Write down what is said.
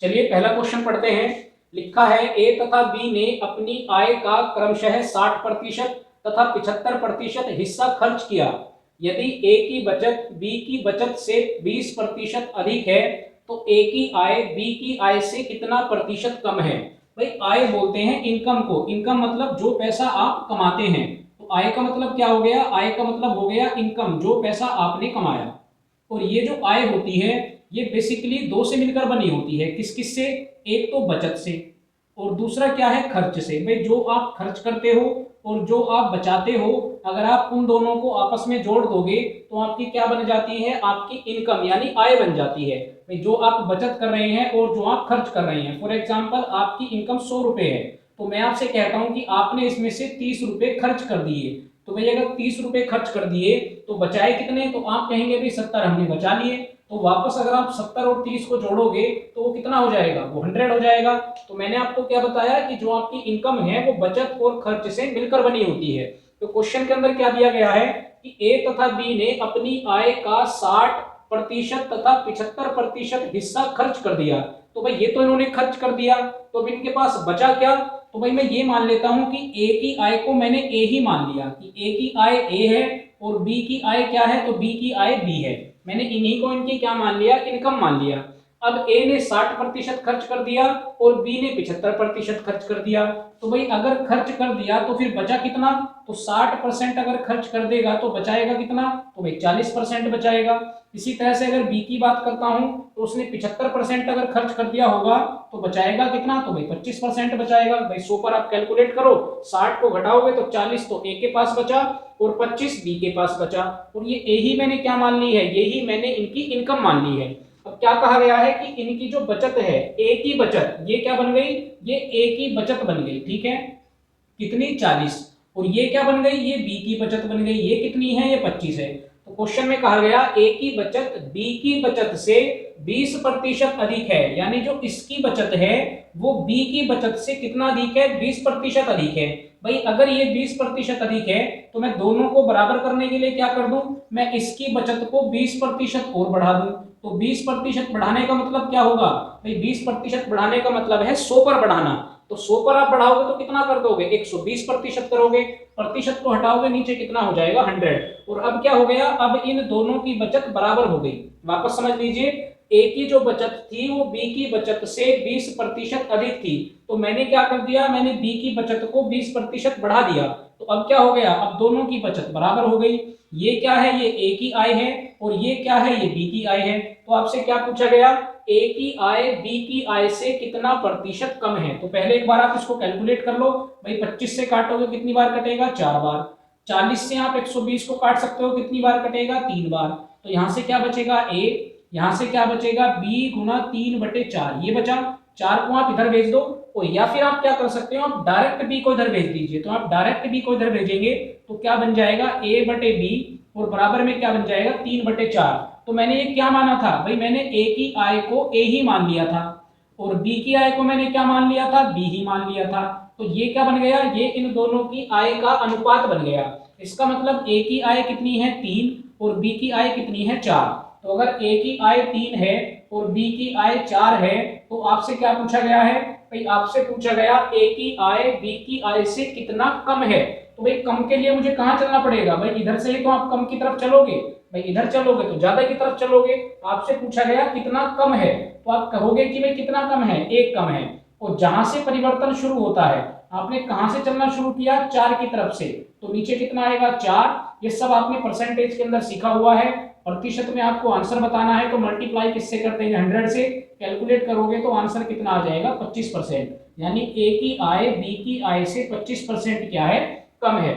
चलिए पहला क्वेश्चन पढ़ते हैं। लिखा है ए तथा बी ने अपनी आय का क्रमशः 60% तथा 75% हिस्सा खर्च किया। यदि ए की बचत बी की बचत से 20% अधिक है तो ए की आय बी की आय से कितना प्रतिशत कम है। भाई आय बोलते हैं इनकम को। इनकम मतलब जो पैसा आप कमाते हैं। तो आय का मतलब क्या हो गया? आय का मतलब हो गया इनकम, जो पैसा आपने कमाया। और ये जो आय होती है ये बेसिकली दो से मिलकर बनी होती है। किस किस से? एक तो बचत से और दूसरा क्या है? खर्च से। भाई जो आप खर्च करते हो और जो आप बचाते हो, अगर आप उन दोनों को आपस में जोड़ दोगे तो आपकी क्या बन जाती है? आपकी इनकम यानी आय बन जाती है। भाई जो आप बचत कर रहे हैं और जो आप खर्च कर रहे हैं। फॉर एग्जाम्पल आपकी इनकम 100 रुपए है तो मैं आपसे कहता हूं कि आपने इसमें से 30 रुपए खर्च कर दिए। तो भाई अगर 30 रुपए खर्च कर दिए तो बचाए कितने? तो आप कहेंगे भाई 70 हमने बचा लिए। तो वापस अगर आप 70 और 30 को जोड़ोगे तो वो कितना हो जाएगा? वो 100 हो जाएगा। तो मैंने आपको क्या बताया कि जो आपकी इनकम है वो बचत और खर्च से मिलकर बनी होती है। तो क्वेश्चन के अंदर क्या दिया गया है कि ए तथा बी ने अपनी आय का 60% तथा 75% हिस्सा खर्च कर दिया। तो भाई ये तो इन्होंने खर्च कर दिया, तो अब इनके पास बचा क्या? तो भाई मैं ये मान लेता हूं कि ए की आय को मैंने ए ही मान लिया कि ए की आय ए है और बी की आय क्या है? तो बी की आय बी है। मैंने इन्हीं को इनकी क्या मान लिया? इनकम मान लिया। अब ए ने 60% खर्च कर दिया और बी ने 75% खर्च कर दिया। तो भाई अगर खर्च कर दिया तो फिर बचा कितना? तो 60% अगर खर्च कर देगा तो बचाएगा कितना? तो भाई 40% बचाएगा। इसी तरह से अगर बी की बात करता हूं तो उसने 75% अगर खर्च कर दिया होगा तो बचाएगा कितना? तो भाई 25% बचाएगा। भाई 100 पर आप कैलकुलेट करो, 60 को घटाओगे तो 40 तो ए के पास बचा और 25 बी के पास बचा। और ये ए ही मैंने क्या मान ली है? ये ही मैंने इनकी इनकम मान ली है। अब क्या कहा गया है कि इनकी जो बचत है, ए की बचत, ये क्या बन गई? ये ए की बचत बन गई। ठीक है, कितनी? 40। और ये क्या बन गई? ये बी की बचत बन गई। ये कितनी है? ये 25 है। तो क्वेश्चन में कहा गया ए की बचत बी की बचत से 20% अधिक है, यानी जो इसकी बचत है वो बी की बचत से कितना अधिक है? 20% अधिक है। भाई अगर ये 20% अधिक है तो मैं दोनों को बराबर करने के लिए क्या कर दूं? मैं इसकी बचत को 20% और बढ़ा दूं। तो 20% बढ़ाने का मतलब क्या होगा? भाई 20% बढ़ाने का मतलब है 100 पर बढ़ाना। तो 100 पर आप बढ़ाओगे तो कितना कर दोगे? 120% करोगे। प्रतिशत को हटाओगे नीचे कितना हो जाएगा? 100। और अब क्या हो गया? अब इन दोनों की बचत बराबर हो गई। वापस समझ लीजिए, ए की जो बचत थी वो बी की बचत से 20% अधिक थी। तो मैंने क्या कर दिया? मैंने बी की बचत को 20% बढ़ा दिया। तो अब क्या हो गया? अब दोनों की बचत बराबर हो गई। ये क्या है? ये ए की आय है और ये क्या है? ये बी की आय है। तो आपसे क्या पूछा गया? ए की आय बी की आय से कितना प्रतिशत कम है। तो पहले एक बार आप इसको कैलकुलेट कर लो। भाई 25 से काटोगे कितनी बार कटेगा? 4 बार। 40 से आप 120 को काट सकते हो, कितनी बार कटेगा? 3 बार। तो यहां से क्या बचेगा? ए। यहां से क्या बचेगा? बी गुना 3/4 ये बचा। 4 को आप इधर भेज दो। और या फिर आप क्या कर सकते हो? आप डायरेक्ट बी को इधर भेज दीजिए। तो आप डायरेक्ट बी को इधर भेजेंगे तो क्या बन जाएगा? ए बटे बी और बराबर में क्या बन जाएगा? 3/4। तो मैंने ये क्या माना था? भाई मैंने ए की आय को ए ही मान लिया था और बी की आय को मैंने क्या मान लिया था? बी ही मान लिया था। तो ये क्या बन गया? ये इन दोनों की आय का अनुपात बन गया। इसका मतलब ए की आय कितनी है? 3 और बी की आय कितनी है? 4। तो अगर ए की आय 3 है और बी की आय 4 है तो आपसे क्या पूछा गया है? भाई आपसे पूछा गया ए की आय बी की आय से कितना कम है। तो भाई कम के लिए मुझे कहां चलना पड़ेगा? भाई इधर से ही तो आप कम की तरफ चलोगे। भाई इधर चलोगे तो ज्यादा की तरफ चलोगे। आपसे पूछा गया कितना कम है, तो आप कहोगे कि भाई कितना कम है? 1 कम है। और जहां से परिवर्तन शुरू होता है, आपने कहां से चलना शुरू किया? 4 की तरफ से। तो नीचे कितना आएगा? 4। ये सब आपने परसेंटेज के अंदर सीखा हुआ है। प्रतिशत में आपको आंसर बताना है तो मल्टीप्लाई किससे करते हैं? 100 से। कैलकुलेट करोगे तो आंसर कितना आ जाएगा? 25%। यानी ए की आय बी की आय से 25% क्या है? कम है।